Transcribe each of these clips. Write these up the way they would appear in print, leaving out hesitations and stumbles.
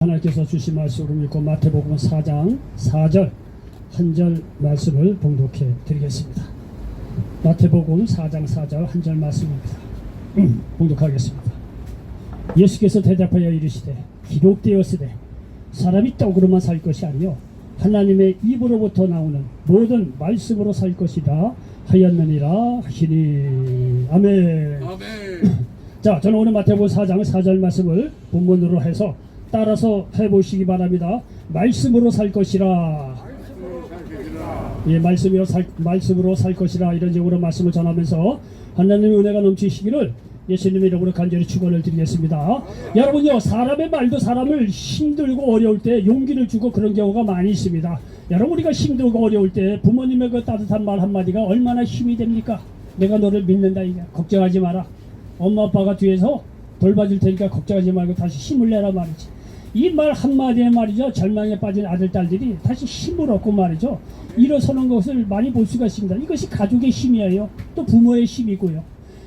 하나님께서 주신 말씀을 읽고 마태복음 4장 4절 한 절 말씀을 봉독해 드리겠습니다. 마태복음 4장 4절 한 절 말씀입니다. 봉독하겠습니다. 예수께서 대답하여 이르시되 기록되었으되 사람이 떡으로만 살 것이 아니요 하나님의 입으로부터 나오는 모든 말씀으로 살 것이다 하였느니라 하시니. 아멘. 자, 저는 오늘 마태복음 4장 4절 말씀을 본문으로 해서 따라서 해보시기 바랍니다. 말씀으로 살 것이라. 예, 말씀으로 살 것이라 이런 식으로 말씀을 전하면서 하나님의 은혜가 넘치시기를 예수님의 이름으로 간절히 축원을 드리겠습니다. 여러분요, 사람의 말도 사람을 힘들고 어려울 때 용기를 주고 그런 경우가 많이 있습니다. 여러분, 우리가 힘들고 어려울 때 부모님의 그 따뜻한 말 한마디가 얼마나 힘이 됩니까? 내가 너를 믿는다, 이게 걱정하지 마라. 엄마 아빠가 뒤에서 돌봐줄 테니까 걱정하지 말고 다시 힘을 내라 말이지. 이 말 한마디에 말이죠, 절망에 빠진 아들 딸들이 다시 힘을 얻고 말이죠, 일어서는 것을 많이 볼 수가 있습니다. 이것이 가족의 힘이에요. 또 부모의 힘이고요.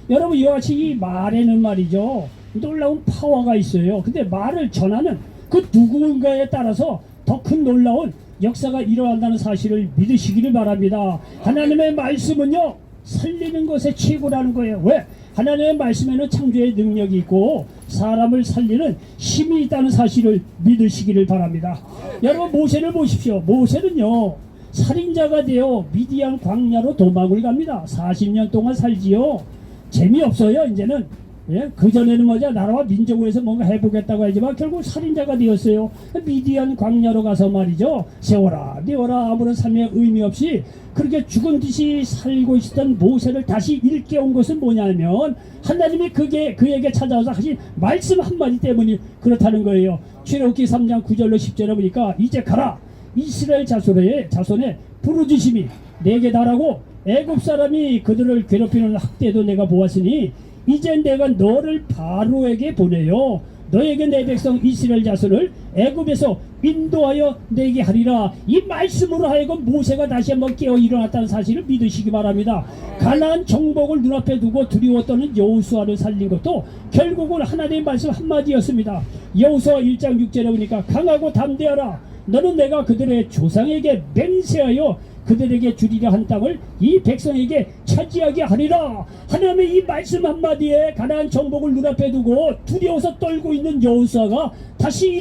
여러분, 이와 같이 이 말에는 말이죠, 놀라운 파워가 있어요. 근데 말을 전하는 그 누군가에 따라서 더 큰 놀라운 역사가 일어난다는 사실을 믿으시기를 바랍니다. 하나님의 말씀은요, 살리는 것의 최고라는 거예요. 왜? 하나님의 말씀에는 창조의 능력이 있고 사람을 살리는 힘이 있다는 사실을 믿으시기를 바랍니다. 여러분, 모세를 보십시오. 모세는요, 살인자가 되어 미디안 광야로 도망을 갑니다. 40년 동안 살지요. 재미없어요, 이제는. 예? 그전에는 뭐죠? 나라와 민족을 위해서 뭔가 해보겠다고 하지만 결국 살인자가 되었어요. 미디안 광야로 가서 말이죠, 세워라 내어라 아무런 삶의 의미 없이 그렇게 죽은 듯이 살고 있었던 모세를 다시 일깨운 것은 뭐냐면 하나님이 그에게 찾아와서 하신 말씀 한마디 때문이 그렇다는 거예요. 출애굽기 3장 9절로 10절에 보니까 이제 가라, 이스라엘 자손의 부르짖음이 내게 달하고 애굽 사람이 그들을 괴롭히는 학대도 내가 보았으니 이제 내가 너를 바로에게 보내요. 너에게 내 백성 이스라엘 자손을 애굽에서 인도하여 내게 하리라. 이 말씀으로 하여금 모세가 다시 한번 깨어 일어났다는 사실을 믿으시기 바랍니다. 가나안 정복을 눈앞에 두고 두려웠던 여호수아를 살린 것도 결국은 하나님의 말씀 한마디였습니다. 여호수아 1장 6절에 보니까 강하고 담대하라. 너는 내가 그들의 조상에게 맹세하여 그들에게 주리라 한 땅을 이 백성에게 차지하게 하리라. 하나님의 이 말씀 한마디에 가나안 정복을 눈앞에 두고 두려워서 떨고 있는 여호수아가 다시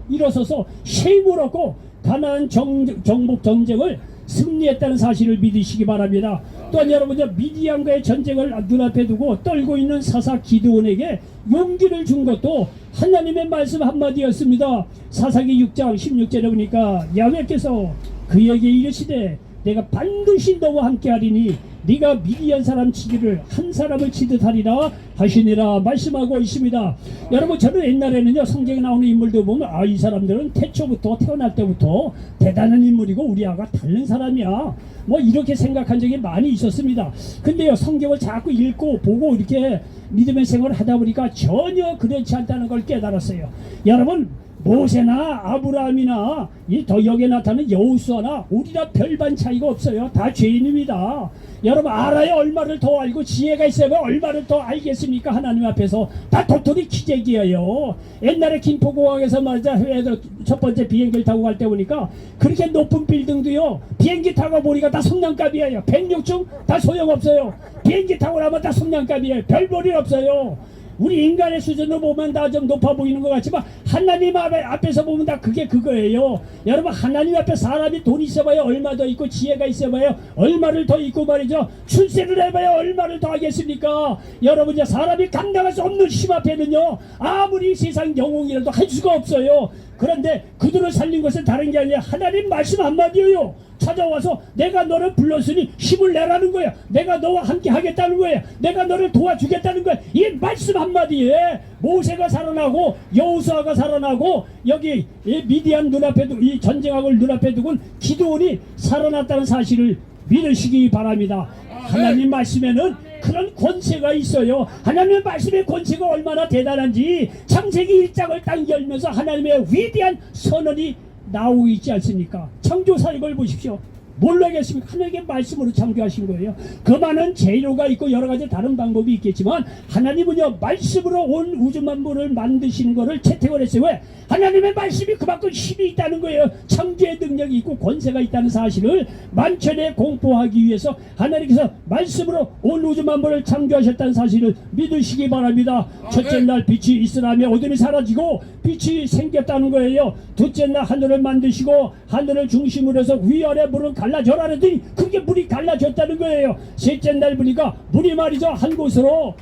일어서서 힘을 얻고 가나안 정복 전쟁을 승리했다는 사실을 믿으시기 바랍니다. 또한 여러분들, 미디안과의 전쟁을 눈앞에 두고 떨고 있는 사사 기드온에게 용기를 준 것도 하나님의 말씀 한마디였습니다. 사사기 6장 16절에 보니까 야훼께서 그에게 이르시되 내가 반드시 너와 함께하리니 네가 미디안 사람 치기를 한 사람을 치듯 하리라 하시니라 말씀하고 있습니다. 여러분, 저는 옛날에는요, 성경에 나오는 인물들 보면 이 사람들은 태어날 때부터 대단한 인물이고 우리 아가 다른 사람이야, 뭐 이렇게 생각한 적이 많이 있었습니다. 근데요, 성경을 자꾸 읽고 보고 이렇게 믿음의 생활을 하다 보니까 전혀 그렇지 않다는 걸 깨달았어요. 여러분, 모세나 아브라함이나 더 여기에 나타나는 여호수아나 우리랑 별반 차이가 없어요. 다 죄인입니다. 여러분, 알아야 얼마를 더 알고 지혜가 있어야 얼마를 더 알겠습니까? 하나님 앞에서 다 도토리 기적이에요. 옛날에 김포공항에서 말이자 해외에서 첫 번째 비행기를 타고 갈 때 보니까 그렇게 높은 빌딩도요, 비행기 타고 보니까 다 성냥갑이에요. 106층 다 소용없어요. 비행기 타고 나면 다 성냥갑이에요. 별 볼 일 없어요. 우리 인간의 수준으로 보면 다 좀 높아 보이는 것 같지만 하나님 앞에서 보면 다 그거예요. 여러분, 하나님 앞에 사람이 돈 있어봐야 얼마 더 있고 지혜가 있어봐야 얼마를 더 있고 말이죠, 출세를 해봐야 얼마를 더 하겠습니까? 여러분, 이제 사람이 감당할 수 없는 힘 앞에는요, 아무리 세상 영웅이라도 할 수가 없어요. 그런데 그들을 살린 것은 다른 게 아니라 하나님 말씀 한마디예요. 찾아와서 내가 너를 불렀으니 힘을 내라는 거야. 내가 너와 함께 하겠다는 거야. 내가 너를 도와주겠다는 거야. 이 말씀 한마디에 모세가 살아나고 여호수아가 살아나고 여기 미디안 눈앞에 두고 이 전쟁학을 눈앞에 두고 기드온이 살아났다는 사실을 믿으시기 바랍니다. 하나님 말씀에는 그런 권세가 있어요. 하나님의 말씀의 권세가 얼마나 대단한지 창세기 1장을 딱 열면서 하나님의 위대한 선언이 나오고 있지 않습니까? 창조사 이걸 보십시오. 뭘로 하겠습니까? 하나님께 말씀으로 창조하신 거예요. 그 많은 재료가 있고 여러 가지 다른 방법이 있겠지만 하나님은요 말씀으로 온 우주 만물을 만드시는 거를 채택을 했어요. 왜? 하나님의 말씀이 그만큼 힘이 있다는 거예요. 창조의 능력이 있고 권세가 있다는 사실을 만천에 공포하기 위해서 하나님께서 말씀으로 온 우주 만물을 창조하셨다는 사실을 믿으시기 바랍니다. 첫째 날 빛이 있으라며 어둠이 사라지고 빛이 생겼다는 거예요. 둘째 날 하늘을 만드시고 하늘을 중심으로 해서 위아래 물은 갈라져라 그랬더니 그게 물이 갈라졌다는 거예요. 셋째 날 보니까 물이 말이죠 한 곳으로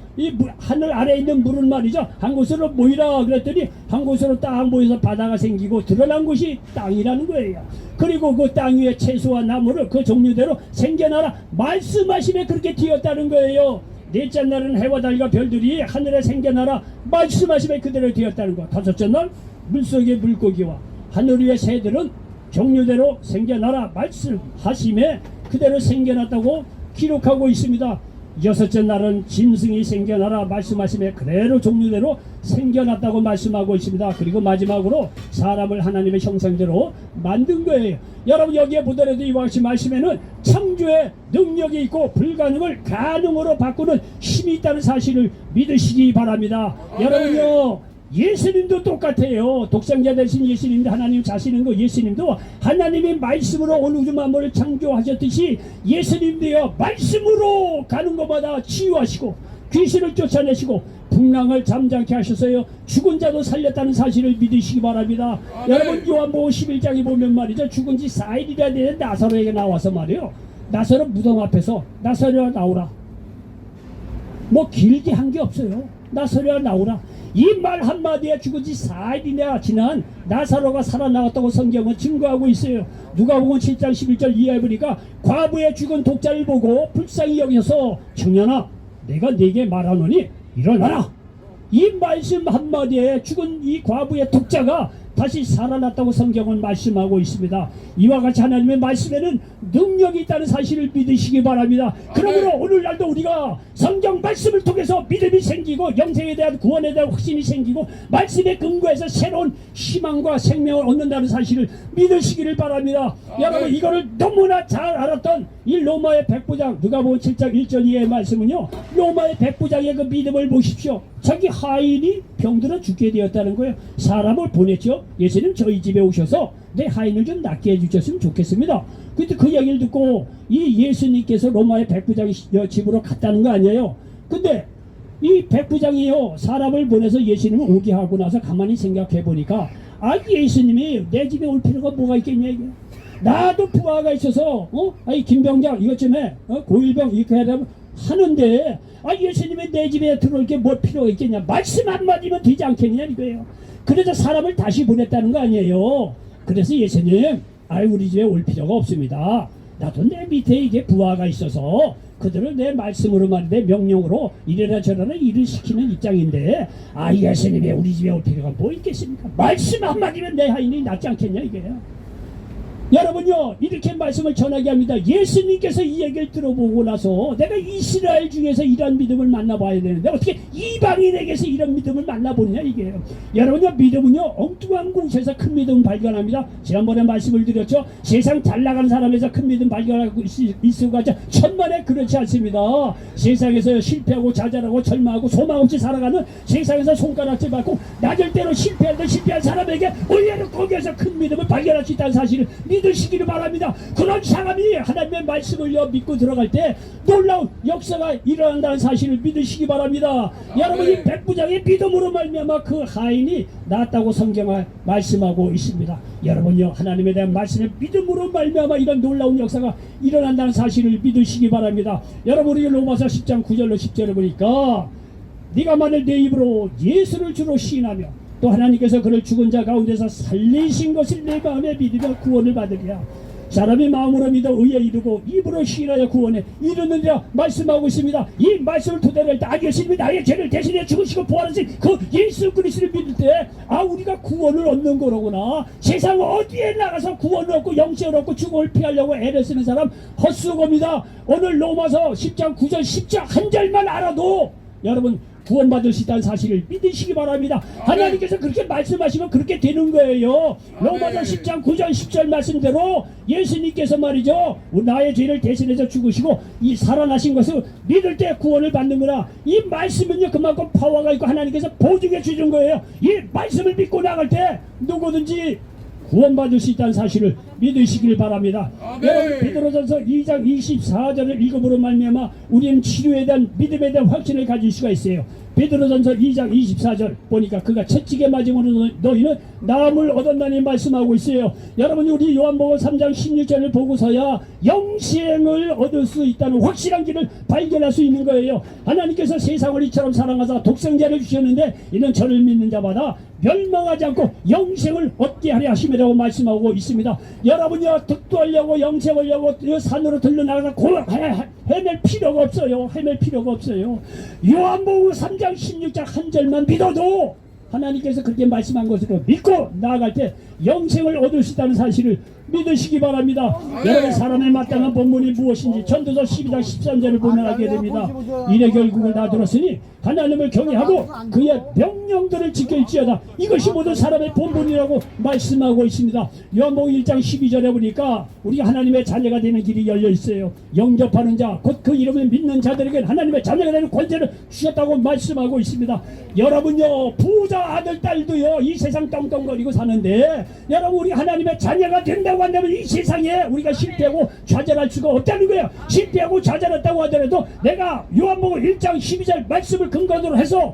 하늘 아래에 있는 물은 말이죠 한 곳으로 모이라 그랬더니 한 곳으로 딱 모여서 바다가 생기고 드러난 곳이 땅이라는 거예요. 그리고 그 땅 위에 채소와 나무를 그 종류대로 생겨나라 말씀하심에 그렇게 되었다는 거예요. 넷째 날은 해와 달과 별들이 하늘에 생겨나라 말씀하심에 그대로 되었다는 거. 다섯째 날 물속의 물고기와 하늘 위의 새들은 종류대로 생겨나라 말씀하심에 그대로 생겨났다고 기록하고 있습니다. 여섯째 날은 짐승이 생겨나라 말씀하심에 그대로 종류대로 생겨났다고 말씀하고 있습니다. 그리고 마지막으로 사람을 하나님의 형상대로 만든 거예요. 여러분 여기에 보더라도 이와 같이 말씀에는 창조의 능력이 있고 불가능을 가능으로 바꾸는 힘이 있다는 사실을 믿으시기 바랍니다. 여러분요 예수님도 똑같아요. 독생자 되신 예수님도 하나님 자신인 거 예수님도 하나님의 말씀으로 온 우주 만물을 창조하셨듯이 예수님도요 말씀으로 가는 것마다 치유하시고 귀신을 쫓아내시고 풍랑을 잠잠케 하셨어요. 죽은 자도 살렸다는 사실을 믿으시기 바랍니다. 여러분 요한복음 11장에 보면 말이죠 죽은 지 4일이나 되는 나사로에게 나와서 말이에요 나사로 무덤 앞에서 나사로야 나오라 뭐 길게 한 게 없어요. 나사로야 나오라 이 말 한마디에 죽은 지 4일이나 지난 나사로가 살아나왔다고 성경은 증거하고 있어요. 누가복음 7장 11절 이하에 보니까 과부의 죽은 독자를 보고 불쌍히 여겨서 청년아 내가 네게 말하노니 일어나라 이 말씀 한마디에 죽은 이 과부의 독자가 다시 살아났다고 성경은 말씀하고 있습니다. 이와 같이 하나님의 말씀에는 능력이 있다는 사실을 믿으시기 바랍니다. 그러므로 오늘날도 우리가 성경 말씀을 통해서 믿음이 생기고 영생에 대한 구원에 대한 확신이 생기고 말씀에 근거해서 새로운 희망과 생명을 얻는다는 사실을 믿으시기를 바랍니다. 여러분 이거를 너무나 잘 알았던 이 로마의 백부장 누가복음 7장 1절 이하의 말씀은요 로마의 백부장의 그 믿음을 보십시오. 자기 하인이 병들어 죽게 되었다는 거예요. 사람을 보냈죠. 예수님 저희 집에 오셔서 내 하인을 좀 낫게 해주셨으면 좋겠습니다. 근데 그 얘기를 듣고 이 예수님께서 로마의 백부장의 집으로 갔다는 거 아니에요. 근데 이 백부장이요 사람을 보내서 예수님을 오게 하고 나서 가만히 생각해 보니까 예수님이 내 집에 올 필요가 뭐가 있겠냐 이게. 나도 부하가 있어서 아이 김병장 이것 좀 해 고일병 이렇게 해야 되면 하는데 예수님이 내 집에 들어올 게 뭘 필요가 있겠냐 말씀 한마디면 되지 않겠냐 이거예요. 그래서 사람을 다시 보냈다는 거 아니에요. 그래서 예수님 우리 집에 올 필요가 없습니다. 나도 내 밑에 이게 부하가 있어서 그들을 내 말씀으로 내 명령으로 이래라 저래라 일을 시키는 입장인데 예수님이 우리 집에 올 필요가 뭐 있겠습니까? 말씀 한마디면 내 하인이 낫지 않겠냐 이게요. 여러분요 이렇게 말씀을 전하게 합니다. 예수님께서 이 얘기를 들어보고 나서 내가 이스라엘 중에서 이런 믿음을 만나봐야 되는데 어떻게 이방인에게서 이런 믿음을 만나보느냐 이게요. 여러분요 믿음은요 엉뚱한 곳에서 큰 믿음을 발견합니다. 지난번에 말씀을 드렸죠. 세상 잘 나가는 사람에서 큰 믿음 발견하고 있을 것 같죠. 천만에 그렇지 않습니다. 세상에서 실패하고 좌절하고 절망하고 소망 없이 살아가는 세상에서 손가락질 받고 낮을 대로 실패한 사람에게 의외로 거기에서 큰 믿음을 발견할 수 있다는 사실을 믿으시기를 바랍니다. 그런 사람이 하나님의 말씀을 믿고 들어갈 때 놀라운 역사가 일어난다는 사실을 믿으시기 바랍니다. 여러분 이 백부장의 믿음으로 말미암아 그 하인이 낫다고 성경을 말씀하고 있습니다. 여러분요 하나님에 대한 말씀의 믿음으로 말미암아 이런 놀라운 역사가 일어난다는 사실을 믿으시기 바랍니다. 여러분 우리 로마서 10장 9절로 10절을 보니까 네가 만일 내 입으로 예수를 주로 시인하며 또 하나님께서 그를 죽은 자 가운데서 살리신 것을 내 마음에 믿으며 구원을 받으리라. 사람이 마음으로 믿어 의에 이르고 입으로 시인하여 구원에 이르느니라 말씀하고 있습니다. 이 말씀을 토대로 할 때 예수님이 나의 죄를 대신해 죽으시고 부활하신 그 예수 그리스도를 믿을 때 우리가 구원을 얻는 거로구나. 세상 어디에 나가서 구원을 얻고 영생을 얻고 죽음을 피하려고 애를 쓰는 사람 헛수고입니다. 오늘 로마서 10장 9절 10절 한 절만 알아도 여러분 구원받을 수 있다는 사실을 믿으시기 바랍니다. 하나님께서 그렇게 말씀하시면 그렇게 되는 거예요. 로마서 10장 9절 10절 말씀대로 예수님께서 말이죠, 나의 죄를 대신해서 죽으시고 이 살아나신 것을 믿을 때 구원을 받는구나. 이 말씀은요 그만큼 파워가 있고 하나님께서 보증해 주신 거예요. 이 말씀을 믿고 나갈 때 누구든지 구원받을 수 있다는 사실을 믿으시길 바랍니다. 여러분 베드로전서 2장 24절을 읽음으로 말미암아 우리는 치료에 대한 믿음에 대한 확신을 가질 수가 있어요. 베드로전서 2장 24절 보니까 그가 채찍에 맞음으로 너희는 나음을 얻었나니 말씀하고 있어요. 여러분 우리 요한복음 3장 16절을 보고서야 영생을 얻을 수 있다는 확실한 길을 발견할 수 있는 거예요. 하나님께서 세상을 이처럼 사랑하사 독생자를 주셨는데 이는 저를 믿는 자마다 멸망하지 않고 영생을 얻게 하려 하심이라고 말씀하고 있습니다. 여러분요 득도하려고 영생하려고 산으로 들러나가서 헤맬 필요가 없어요. 헤맬 필요가 없어요. 요한복음 3장 16장 한 절만 믿어도 하나님께서 그렇게 말씀한 것으로 믿고 나아갈 때 영생을 얻을 수 있다는 사실을 믿으시기 바랍니다. 여러분 사람의 마땅한 본문이 무엇인지 전도서 12장 13절을 보면 알게 됩니다. 이래 결국을 다 들었으니 하나님을 경외하고 그의 명령들을 지킬지어다. 이것이 모든 사람의 본분이라고 말씀하고 있습니다. 요한복음 1장 12절에 보니까 우리가 하나님의 자녀가 되는 길이 열려 있어요. 영접하는 자 곧 그 이름을 믿는 자들에게 하나님의 자녀가 되는 권세를 주셨다고 말씀하고 있습니다. 여러분요 부자 아들 딸도요 이 세상 떵떵거리고 사는데 여러분 우리 하나님의 자녀가 된다고 한다면 이 세상에 우리가 실패하고 좌절할 수가 없다는 거예요. 실패하고 좌절했다고 하더라도 내가 요한복음 1장 12절 말씀을 근거로 해서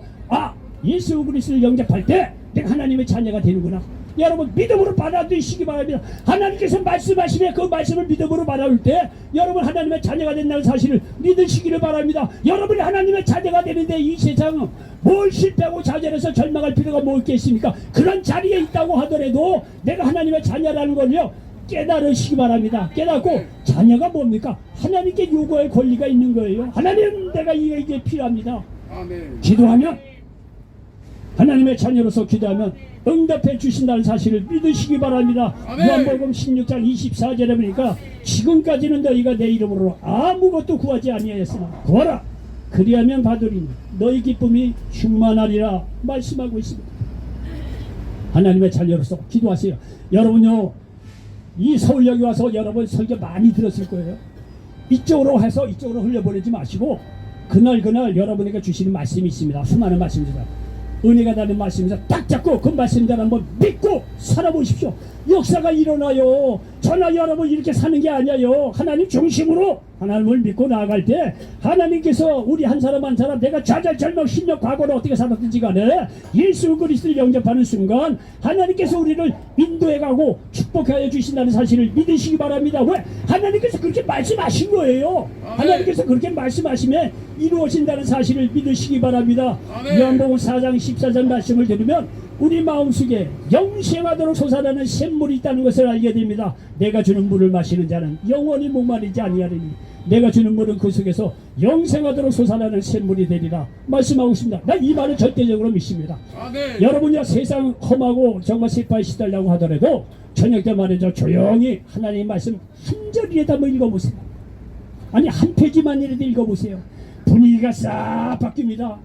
예수 그리스도를 영접할 때 내가 하나님의 자녀가 되는구나. 여러분 믿음으로 받아들이시기 바랍니다. 하나님께서 말씀하시면 그 말씀을 믿음으로 받아올 때 여러분 하나님의 자녀가 된다는 사실을 믿으시기를 바랍니다. 여러분이 하나님의 자녀가 되는데 이 세상은 뭘 실패하고 좌절해서 절망할 필요가 뭐 있겠습니까? 그런 자리에 있다고 하더라도 내가 하나님의 자녀라는 걸요 깨달으시기 바랍니다. 깨닫고 자녀가 뭡니까? 하나님께 요구할 권리가 있는 거예요. 하나님 내가 이게 필요합니다. 기도하면 하나님의 자녀로서 기도하면 응답해 주신다는 사실을 믿으시기 바랍니다. 요한복음 16장 24절에 보니까 지금까지는 너희가 내 이름으로 아무것도 구하지 아니하였으나 구하라 그리하면 받으리니 너희 기쁨이 충만하리라 말씀하고 있습니다. 하나님의 자녀로서 기도하세요. 여러분요 이 서울역에 와서 여러분 설교 많이 들었을 거예요. 이쪽으로 해서 이쪽으로 흘려보내지 마시고 그날 여러분에게 주시는 말씀이 있습니다. 수많은 말씀입니다. 은혜가 나는 말씀입니다. 딱 잡고 그 말씀대로 한번 믿고 살아보십시오. 역사가 일어나요. 저나 여러분 이렇게 사는 게 아니에요. 하나님 중심으로 하나님을 믿고 나아갈 때 하나님께서 우리 한 사람 한 사람 내가 좌절 절망 심령 과거를 어떻게 살았든지 간에 예수 그리스도를 영접하는 순간 하나님께서 우리를 인도해 가고 축복하여 주신다는 사실을 믿으시기 바랍니다. 왜? 하나님께서 그렇게 말씀하신 거예요. 하나님께서 그렇게 말씀하시면 이루어진다는 사실을 믿으시기 바랍니다. 요한복음 4장 14절 말씀을 들으면 우리 마음속에 영생하도록 솟아나는 샘물이 있다는 것을 알게 됩니다. 내가 주는 물을 마시는 자는 영원히 목마르지 아니하리니 내가 주는 물은 그 속에서 영생하도록 솟아나는 샘물이 되리라 말씀하고 있습니다. 난 이 말을 절대적으로 믿습니다. 여러분이 세상 험하고 정말 세파에 시달라고 하더라도 저녁 때 말이죠 조용히 하나님의 말씀 한 절이라도 한번 읽어보세요. 아니 한 페이지만이라도 읽어보세요. 분위기가 싹 바뀝니다.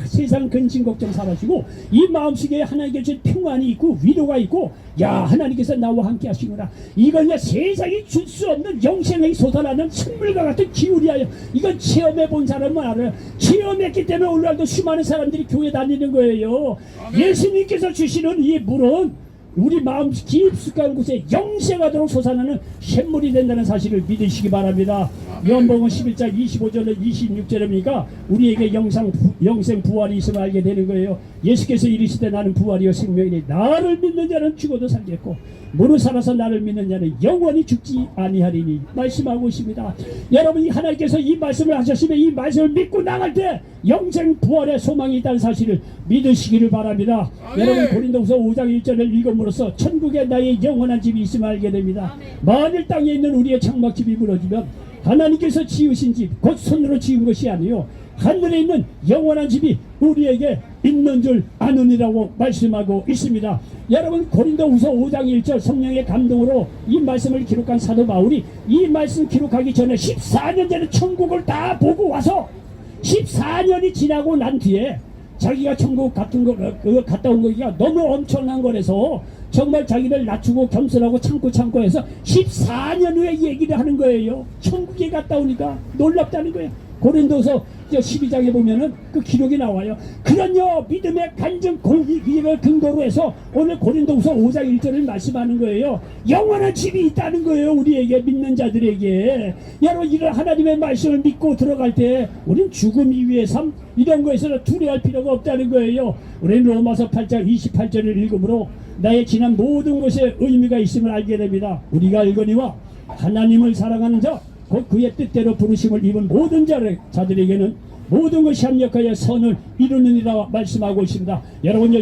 세상 근심 걱정 사라지고 이 마음속에 하나님께 주신 평안이 있고 위로가 있고 야 하나님께서 나와 함께 하시구나. 이건 세상이 줄 수 없는 영생의 솟아나는 선물과 같은 기울이에요. 이건 체험해 본 사람은 알아요. 체험했기 때문에 오늘날도 수많은 사람들이 교회 다니는 거예요. 예수님께서 주시는 이 물은 우리 마음 깊숙한 곳에 영생하도록 솟아나는 샘물이 된다는 사실을 믿으시기 바랍니다. 요한복음 11장 25절에 26절에 보니까 우리에게 영생 부활이 있음을 알게 되는 거예요. 예수께서 이르시되 나는 부활이요 생명이니 나를 믿는 자는 죽어도 살겠고 무릇 살아서 나를 믿는 자는 영원히 죽지 아니하리니 말씀하고 있습니다. 여러분이 하나님께서 이 말씀을 하셨으면 이 말씀을 믿고 나갈 때 영생 부활의 소망이 있다는 사실을 믿으시기를 바랍니다. 여러분 고린도후서 5장 1절을 읽음으로써 천국에 나의 영원한 집이 있음을 알게 됩니다. 만일 땅에 있는 우리의 장막집이 무너지면 하나님께서 지으신 집, 곧 손으로 지은 것이 아니요 하늘에 있는 영원한 집이 우리에게 있는 줄 아느니라고 말씀하고 있습니다. 여러분 고린도후서 5장 1절 성령의 감동으로 이 말씀을 기록한 사도 바울이 이 말씀 기록하기 전에 14년 전에 천국을 다 보고 와서 14년이 지나고 난 뒤에 자기가 천국 같은 거 그거 갔다 온 거기가 너무 엄청난 거라서 정말 자기를 낮추고 겸손하고 참고 해서 14년 후에 얘기를 하는 거예요. 천국에 갔다 오니까 놀랍다는 거예요. 고린도서 12장에 보면은 그 기록이 나와요. 그런요 믿음의 간증 공의를 근거로 해서 오늘 고린도서 5장 1절을 말씀하는 거예요. 영원한 집이 있다는 거예요. 우리에게 믿는 자들에게. 여러분 이런 하나님의 말씀을 믿고 들어갈 때 우리는 죽음 이후의 삶 이런 거에서는 두려워할 필요가 없다는 거예요. 우리는 로마서 8장 28절을 읽음으로 나의 지난 모든 것에 의미가 있음을 알게 됩니다. 우리가 알거니와 하나님을 사랑하는 자 곧 그의 뜻대로 부르심을 입은 모든 자들에게는 모든 것이 합력하여 선을 이루느니라 말씀하고 있습니다. 여러분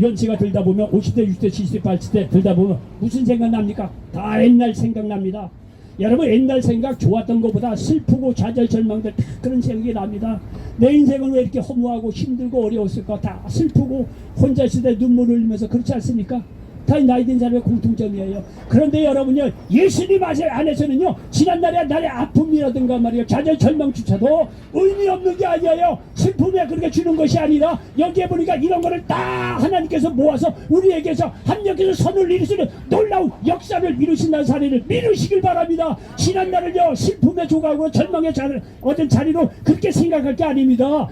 연세가 들다 보면 50대 60대 70대 80대 들다 보면 무슨 생각납니까? 다 옛날 생각납니다. 여러분 옛날 생각 좋았던 것보다 슬프고 좌절 절망들 다 그런 생각이 납니다. 내 인생은 왜 이렇게 허무하고 힘들고 어려웠을까? 다 슬프고 혼자 있을 때 눈물을 흘리면서 그렇지 않습니까? 다 나이 든 사람의 공통점이에요. 그런데 여러분요 예수님 안에서는요 지난날의 나의 아픔이라든가 말이에요 좌절 절망조차도 의미 없는 게 아니에요. 슬픔에 그렇게 주는 것이 아니라 여기에 보니까 이런 거를 다 하나님께서 모아서 우리에게서 합력해서 선을 이루시는 놀라운 역사를 이루신다는 사례를 믿으시길 바랍니다. 지난날을요 슬픔의 조각으로 절망의 어떤 자리로 그렇게 생각할 게 아닙니다.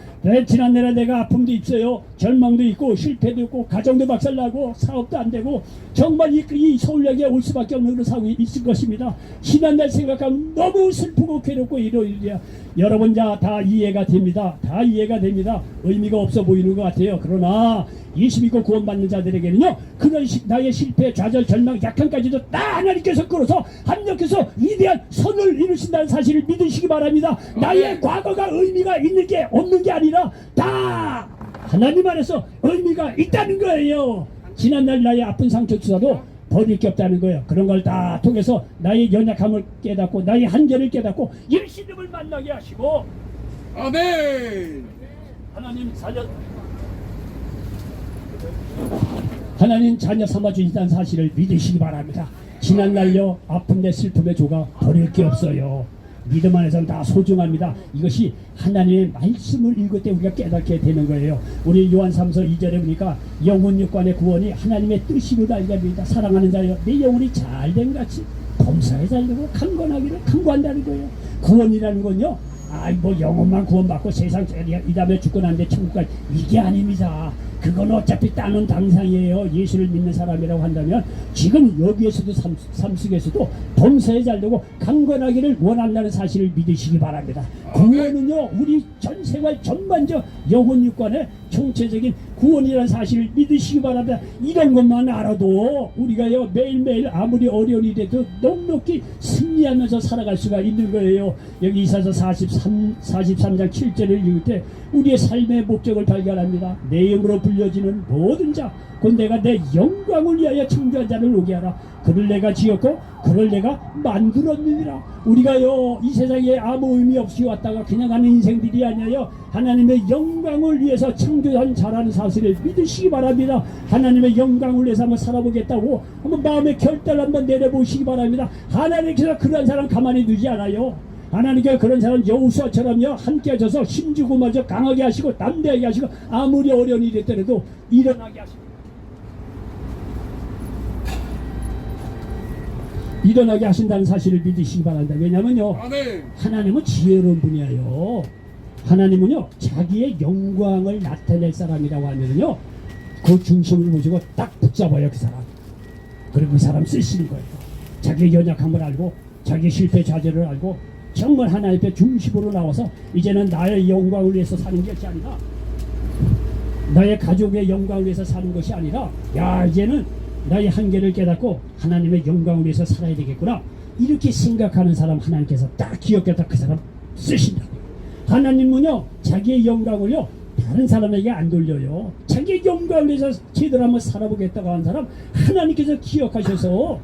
지난날에 내가 아픔도 있어요. 절망도 있고 실패도 있고 가정도 박살나고 사업도 안 되고 정말 이 서울역에 올 수밖에 없는 그런 상황이 있을 것입니다. 지난날 생각하면 너무 슬프고 괴롭고 이러이야. 여러분 다 이해가 됩니다. 다 이해가 됩니다. 의미가 없어 보이는 것 같아요. 그러나 예수 믿고 구원받는 자들에게는요 그런 나의 실패 좌절 절망 약함까지도 다 하나님께서 끌어서 합력해서 위대한 선을 이루신다는 사실을 믿으시기 바랍니다. 나의 과거가 의미가 있는 게 없는 게 아니라 다 하나님 안에서 의미가 있다는 거예요. 지난날 나의 아픈 상처조차도 버릴 게 없다는 거예요. 그런 걸 다 통해서 나의 연약함을 깨닫고 나의 한계를 깨닫고 예수님을 만나게 하시고 아멘. 하나님 자녀 삼아주신다는 사실을 믿으시기 바랍니다. 지난날요 아픔의 슬픔의 조각 버릴 게 없어요. 믿음 안에서는 다 소중합니다. 이것이 하나님의 말씀을 읽을 때 우리가 깨닫게 되는 거예요. 우리 요한 3서 2절에 보니까 영혼 육관의 구원이 하나님의 뜻이로 알게 됩니다. 사랑하는 자여 내 영혼이 잘된 같이 범사에 살려고 강건하기를 강구한다는 거예요. 구원이라는 건요 뭐 영혼만 구원받고 세상 이 다음에 죽고 난 뒤에 천국까지 이게 아닙니다. 그건 어차피 따는 당상이에요. 예수를 믿는 사람이라고 한다면 지금 여기에서도 삶 속에서도 범사에 잘되고 강건하기를 원한다는 사실을 믿으시기 바랍니다. 구원은요 우리 전 생활 전반적 영혼 육관의 총체적인 구원이라는 사실을 믿으시기 바랍니다. 이런 것만 알아도 우리가요 매일매일 아무리 어려운 일에도 넉넉히 승리하면서 살아갈 수가 있는 거예요. 여기 이사서 43장 7절을 읽을 때 우리의 삶의 목적을 발견합니다. 내 이름으로 불려지는 모든 자 곧 내가 내 영광을 위하여 창조한 자를 오게 하라. 그를 내가 지었고 그를 내가 만들었느니라. 우리가요 이 세상에 아무 의미 없이 왔다가 그냥 가는 인생들이 아니에요. 하나님의 영광을 위해서 창조한 자라는 사실을 믿으시기 바랍니다. 하나님의 영광을 위해서 한번 살아보겠다고 한번 마음의 결단을 한번 내려보시기 바랍니다. 하나님께서 그런 사람 가만히 두지 않아요. 하나님께서 그런 사람 여호수아처럼요 함께 하셔서 힘주고 마저 강하게 하시고 담대하게 하시고 아무리 어려운 일이 있더라도 일어나게 하시고 일어나게 하신다는 사실을 믿으시기 바랍니다. 왜냐면요 하나님은 지혜로운 분이에요. 하나님은요 자기의 영광을 나타낼 사람이라고 하면요 그 중심을 보시고 딱 붙잡아요. 그 사람. 그리고 그 사람 쓰시는 거예요. 자기의 연약함을 알고 자기의 실패 좌절을 알고 정말 하나님 앞에 중심으로 나와서 이제는 나의 영광을 위해서 사는 것이 아니라 나의 가족의 영광을 위해서 사는 것이 아니라 이제는 나의 한계를 깨닫고 하나님의 영광을 위해서 살아야 되겠구나 이렇게 생각하는 사람 하나님께서 딱 기억했다 그 사람 쓰신다. 하나님은요 자기의 영광을요 다른 사람에게 안 돌려요. 자기의 영광을 위해서 제대로 한번 살아보겠다고 하는 사람 하나님께서 기억하셔서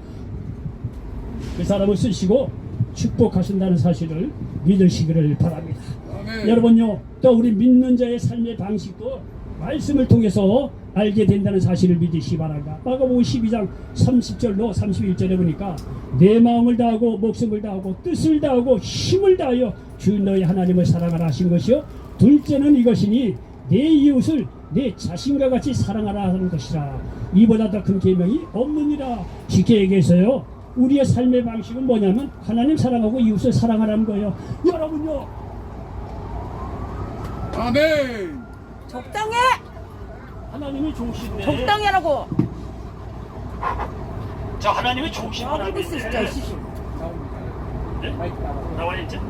그 사람을 쓰시고 축복하신다는 사실을 믿으시기를 바랍니다. 아멘. 여러분요 또 우리 믿는 자의 삶의 방식도 말씀을 통해서 알게 된다는 사실을 믿으시기 바랍니다. 마가복음 12장 30절로 31절에 보니까 내 마음을 다하고 목숨을 다하고 뜻을 다하고 힘을 다하여 주 너희 하나님을 사랑하라 하신 것이요 둘째는 이것이니 내 이웃을 내 자신과 같이 사랑하라 하는 것이라. 이보다 더 큰 계명이 없느니라. 쉽게 얘기해서요, 우리의 삶의 방식은 뭐냐면 하나님 사랑하고 이웃을 사랑하라는 거예요. 여러분요, 아멘. 적당해! 하나님이 좋으신데, 적당히 하라고! 저 하나님이 좋으신 아, 그리고 있어, 진짜. 씨. 네? 나와 있죠.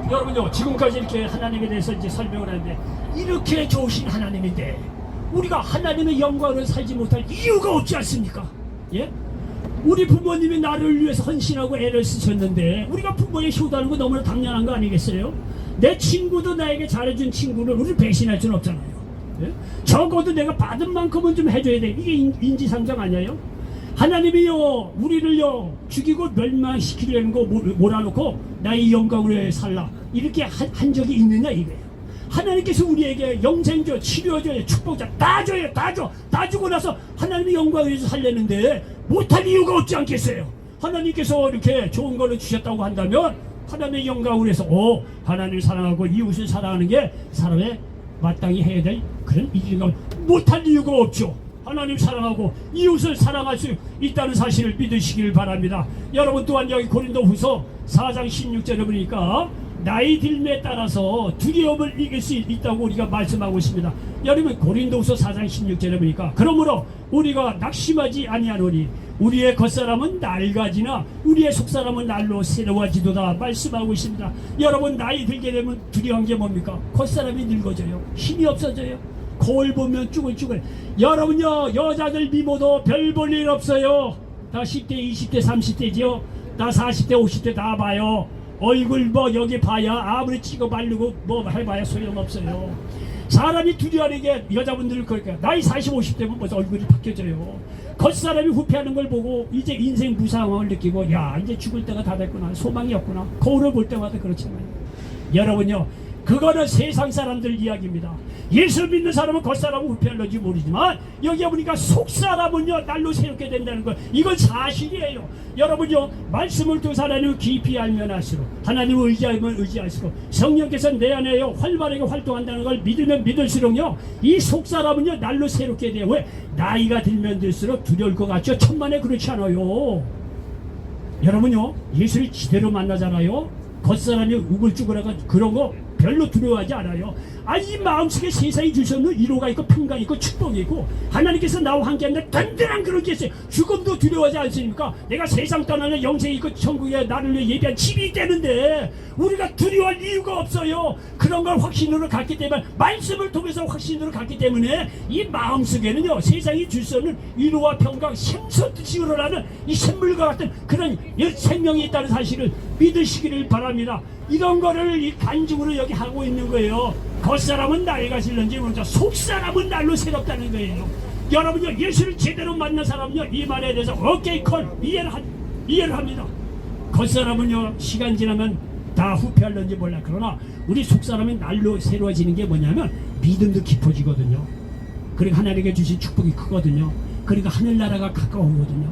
여러분요, 지금까지 이렇게 하나님에 대해서 이제 설명을 하는데, 이렇게 좋으신 하나님인데 우리가 하나님의 영광을 살지 못할 이유가 없지 않습니까? 예? 우리 부모님이 나를 위해서 헌신하고 애를 쓰셨는데 우리가 부모에 효도하는 거 너무나 당연한 거 아니겠어요? 내 친구도 나에게 잘해준 친구를 우리 배신할 수는 없잖아요. 예? 적어도 내가 받은 만큼은 좀 해줘야 돼. 이게 인지상정 아니에요? 하나님이요, 우리를요 죽이고 멸망시키려는 거 몰아놓고 나의 영광을 위해 살라 이렇게 한 적이 있느냐 이거예요. 하나님께서 우리에게 영생줘, 치료줘, 축복자 다 줘요. 다 주고 나서 하나님의 영광을 위해서 살려는데 못할 이유가 없지 않겠어요? 하나님께서 이렇게 좋은 거를 주셨다고 한다면 하나님의 영광을 위해서 하나님을 사랑하고 이웃을 사랑하는 게 사람의 마땅히 해야 될 그런 일인가. 못할 이유가 없죠. 하나님 사랑하고 이웃을 사랑할 수 있다는 사실을 믿으시길 바랍니다. 여러분 또한 여기 고린도후서 4장 16절에 보니까 나이 들매에 따라서 두려움을 이길 수 있다고 우리가 말씀하고 있습니다. 여러분 고린도후서 4장 16절에 보니까 그러므로 우리가 낙심하지 아니하노니 우리의 겉사람은 낡아지나 우리의 속사람은 날로 새로워지도다 말씀하고 있습니다. 여러분 나이 들게 되면 두려운 게 뭡니까? 겉사람이 늙어져요. 힘이 없어져요. 거울 보면 쭈글쭈글. 여러분요, 여자들 미모도 별 볼 일 없어요. 다 10대 20대 30대지요. 다 40대 50대 다 봐요. 얼굴 뭐 여기 봐야 아무리 찍어 바르고 뭐 해봐야 소용없어요. 사람이 두려워하는 게 여자분들 그러니까 나이 40, 50대면 벌써 얼굴이 바뀌어져요. 겉사람이 후회하는 걸 보고 이제 인생 무상함을 느끼고 야 이제 죽을 때가 다 됐구나, 소망이 없구나. 거울을 볼 때마다 그렇잖아요. 여러분요, 그거는 세상 사람들 이야기입니다. 예수 믿는 사람은 겉사람은 후회할는지 모르지만 여기 보니까 속사람은요 날로 새롭게 된다는 거, 이건 사실이에요. 여러분요, 말씀을 통해서 하나님을 깊이 알면 알수록, 하나님을 의지하면 의지할수록, 성령께서 내 안에요 활발하게 활동한다는 걸 믿으면 믿을수록요 이 속사람은요 날로 새롭게 돼요. 왜? 나이가 들면 들수록 두려울 것 같죠? 천만에 그렇지 않아요. 여러분요, 예수를 제대로 만나잖아요. 겉사람이 우글쭈글하고 그런 거 별로 두려워하지 않아요. 이 마음속에 세상이 주셨는 위로가 있고 평강이 있고 축복이 있고 하나님께서 나와 함께하는데 든든한 그런 게 있어요. 죽음도 두려워하지 않습니까? 내가 세상 떠나는 영생이 있고 천국에 나를 위해 예비한 집이 있다는데 우리가 두려워할 이유가 없어요. 그런 걸 확신으로 갖기 때문에, 말씀을 통해서 확신으로 갖기 때문에 이 마음속에는요 세상이 줄 수 없는 위로와 평강, 샘솟듯이 우러나는 이 샘물과 같은 그런 생명이 있다는 사실을 믿으시기를 바랍니다. 이런 거를 이 간증으로 여기 하고 있는 거예요. 겉사람은 나이가 질는지 모르죠. 속사람은 날로 새롭다는 거예요. 여러분요, 예수를 제대로 만난 사람은요 이 말에 대해서 오케이 콜 이해를 합니다. 겉사람은요 시간 지나면 다 후회할는지 몰라. 그러나 우리 속사람이 날로 새로워지는 게 뭐냐면 믿음도 깊어지거든요. 그러니까 하나님께 주신 축복이 크거든요. 그러니까 하늘나라가 가까워오거든요.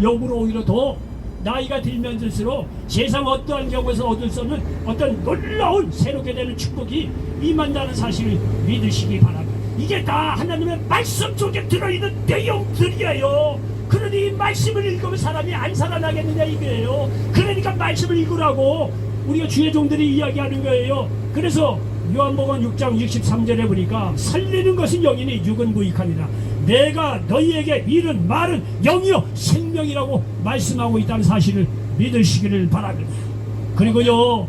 역으로 오히려 더 나이가 들면 들수록 세상 어떠한 경우에서 얻을 수 없는 어떤 놀라운 새롭게 되는 축복이 임한다는 사실을 믿으시기 바랍니다. 이게 다 하나님의 말씀 속에 들어있는 내용들이에요. 그러니 이 말씀을 읽으면 사람이 안 살아나겠느냐 이거예요. 그러니까 말씀을 읽으라고 우리가 주의 종들이 이야기하는 거예요. 그래서 요한복음 6장 63절에 보니까 살리는 것은 영이니 육은 무익하니라. 내가 너희에게 이른 말은 영이요 생명이라고 말씀하고 있다는 사실을 믿으시기를 바랍니다. 그리고요,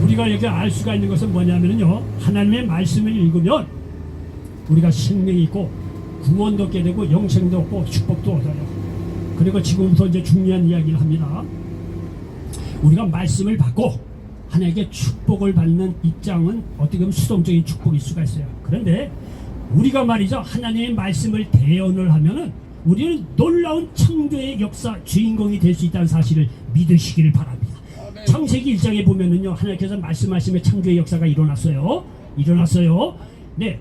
우리가 여기 알 수가 있는 것은 뭐냐면요, 하나님의 말씀을 읽으면 우리가 생명이 있고 구원도 얻게 되고 영생도 얻고 축복도 얻어요. 그리고 지금부터 이제 중요한 이야기를 합니다. 우리가 말씀을 받고 하나님께 축복을 받는 입장은 어떻게 보면 수동적인 축복일 수가 있어요. 그런데 우리가 말이죠, 하나님의 말씀을 대언을 하면은 우리는 놀라운 창조의 역사 주인공이 될 수 있다는 사실을 믿으시기를 바랍니다. 아멘. 창세기 1장에 보면은요, 하나님께서 말씀하시면 창조의 역사가 일어났어요. 네,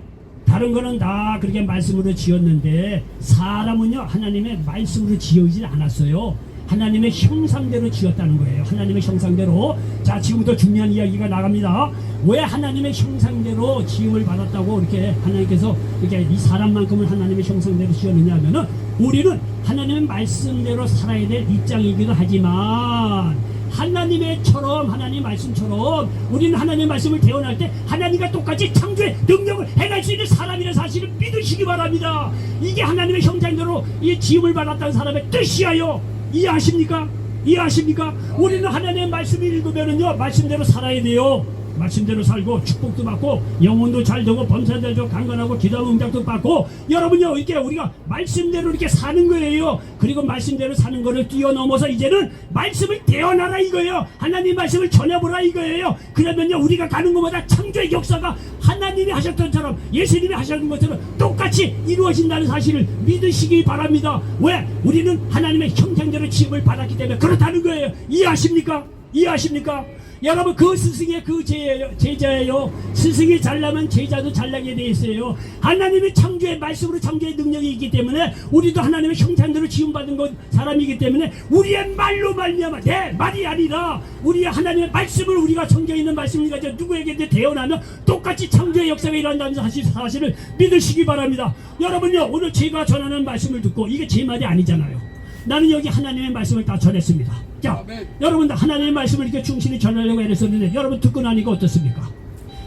다른 거는 다 그렇게 말씀으로 지었는데 사람은요 하나님의 말씀으로 지어지지 않았어요. 하나님의 형상대로 지었다는 거예요. 하나님의 형상대로. 자, 지금부터 중요한 이야기가 나갑니다. 왜 하나님의 형상대로 지음을 받았다고 이렇게 하나님께서 이렇게 이 사람만큼은 하나님의 형상대로 지었느냐 하면은 우리는 하나님의 말씀대로 살아야 될 입장이기도 하지만 하나님의처럼 하나님 말씀처럼 우리는 하나님의 말씀을 대언할 때 하나님과 똑같이 창조의 능력을 행할 수 있는 사람이라는 사실을 믿으시기 바랍니다. 이게 하나님의 형상대로 이 지음을 받았다는 사람의 뜻이에요. 이해하십니까? 이해하십니까? 우리는 하나님의 말씀을 읽으면은요 말씀대로 살아야 돼요. 말씀대로 살고 축복도 받고 영혼도 잘 되고 범사도 되고 강건하고 기도하면 응답도 받고 여러분요 이게 우리가 말씀대로 이렇게 사는 거예요. 그리고 말씀대로 사는 거를 뛰어넘어서 이제는 말씀을 대언하라 이거예요. 하나님 말씀을 전해보라 이거예요. 그러면요 우리가 가는 것마다 창조의 역사가 하나님이 하셨던 처럼 예수님이 하셨던 것처럼 똑같이 이루어진다는 사실을 믿으시기 바랍니다. 왜? 우리는 하나님의 형상대로 지음을 받았기 때문에 그렇다는 거예요. 이해하십니까? 이해하십니까? 여러분 그 스승의 그 제자예요. 스승이 잘나면 제자도 잘나게 돼 있어요. 하나님의 창조의 말씀으로 창조의 능력이 있기 때문에 우리도 하나님의 형상대로 지음받은 것 사람이기 때문에 우리의 말로 말미암아 내 말이 아니라 우리의 하나님의 말씀을 우리가 정겨 있는 말씀을 가지고 누구에게 대언하면 똑같이 창조의 역사가 일어난다는 사실을 믿으시기 바랍니다. 여러분요 오늘 제가 전하는 말씀을 듣고 이게 제 말이 아니잖아요. 나는 여기 하나님의 말씀을 다 전했습니다. 자, 여러분 하나님의 말씀을 이렇게 충실히 전하려고 애썼는데 여러분 듣고 나니까 어떻습니까?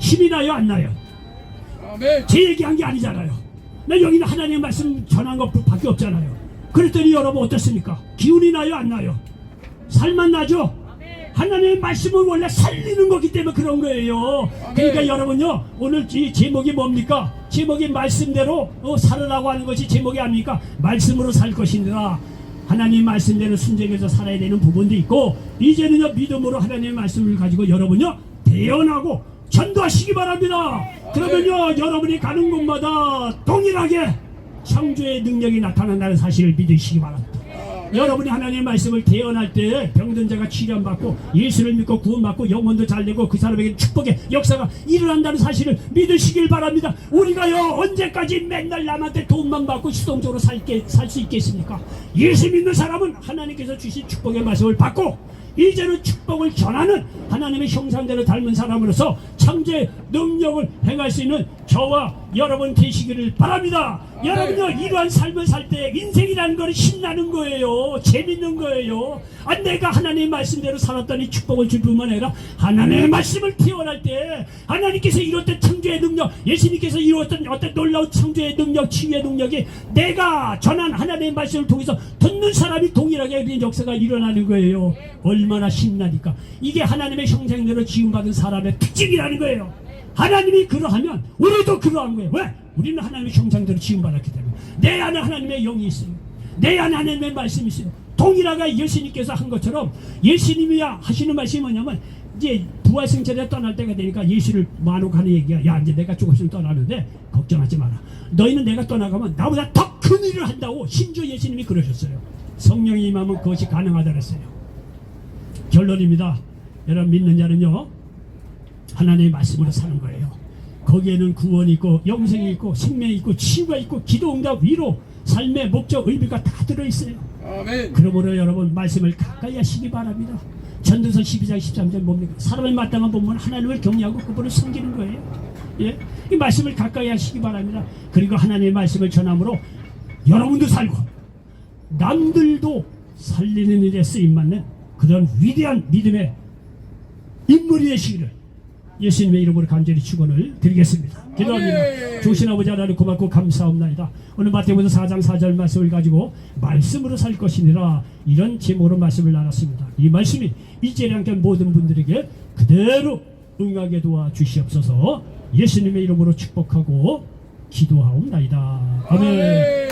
힘이 나요 안 나요? 아멘. 제 얘기한 게 아니잖아요. 나 여기는 하나님의 말씀 전한 것밖에 없잖아요. 그랬더니 여러분 어떻습니까? 기운이 나요 안 나요? 살만 나죠? 하나님의 말씀은 원래 살리는 거기 때문에 그런 거예요. 그러니까 여러분요 오늘 이 제목이 뭡니까? 제목이 말씀대로 살으라고 하는 것이 제목이 아닙니까? 말씀으로 살 것이니라. 하나님 말씀대로 순종해서 살아야 되는 부분도 있고 이제는요 믿음으로 하나님의 말씀을 가지고 여러분요 대언하고 전도하시기 바랍니다. 그러면요 여러분이 가는 곳마다 동일하게 창조의 능력이 나타난다는 사실을 믿으시기 바랍니다. 여러분이 하나님의 말씀을 대언할 때 병든 자가 치료받고 예수를 믿고 구원받고 영혼도 잘되고 그 사람에게 축복의 역사가 일어난다는 사실을 믿으시길 바랍니다. 우리가요 언제까지 맨날 남한테 돈만 받고 수동적으로 살 수 있겠습니까? 예수 믿는 사람은 하나님께서 주신 축복의 말씀을 받고 이제는 축복을 전하는 하나님의 형상대로 닮은 사람으로서 창조의 능력을 행할 수 있는 저와 여러분 되시기를 바랍니다. 여러분요 이러한 삶을 살 때 인생이라는 건 신나는 거예요. 재밌는 거예요. 내가 하나님의 말씀대로 살았더니 축복을 줄 뿐만 아니라 하나님의 말씀을 태어날 때 하나님께서 이루었던 창조의 능력 예수님께서 이루었던 어떤 놀라운 창조의 능력 치유의 능력이 내가 전한 하나님의 말씀을 통해서 듣는 사람이 동일하게 이런 역사가 일어나는 거예요. 얼마나 신나니까. 이게 하나님의 형상대로 지음받은 사람의 특징이라는 거예요. 하나님이 그러하면 우리도 그러한 거예요. 왜? 우리는 하나님의 형상대로 지음받았기 때문에 내 안에 하나님의 영이 있어요. 내 안에 하나님의 말씀이 있어요. 동일하게 예수님께서 한 것처럼 예수님이 하시는 말씀이 뭐냐면 이제 부활승천에 떠날 때가 되니까 예수를 마놓고 하는 얘기야. 야 이제 내가 죽었으면 떠나는데 걱정하지 마라. 너희는 내가 떠나가면 나보다 더 큰 일을 한다고 심지어 예수님이 그러셨어요. 성령이 임하면 그것이 가능하다 그랬어요. 결론입니다. 여러분 믿는 자는요 하나님의 말씀으로 사는 거예요. 거기에는 구원이 있고 영생이 있고 생명이 있고 치유가 있고 기도 응답 위로 삶의 목적 의미가 다 들어있어요. 아멘. 그러므로 여러분 말씀을 가까이 하시기 바랍니다. 전도서 12장 13절 뭡니까? 사람의 마땅한 본문 하나님을 경외하고 그분을 섬기는 거예요. 예? 이 말씀을 가까이 하시기 바랍니다. 그리고 하나님의 말씀을 전함으로 여러분도 살고 남들도 살리는 일에 쓰임받는 그런 위대한 믿음의 인물이 되시기를 예수님의 이름으로 간절히 축원을 드리겠습니다. 기도합니다. 주신 아버지 하나님 고맙고 감사합니다. 오늘 마태복음 4장 4절 말씀을 가지고 말씀으로 살 것이니라 이런 제목으로 말씀을 나눴습니다. 이 말씀이 이 자리에 함께 모든 분들에게 그대로 응하게 도와주시옵소서. 예수님의 이름으로 축복하고 기도하옵나이다. 아멘.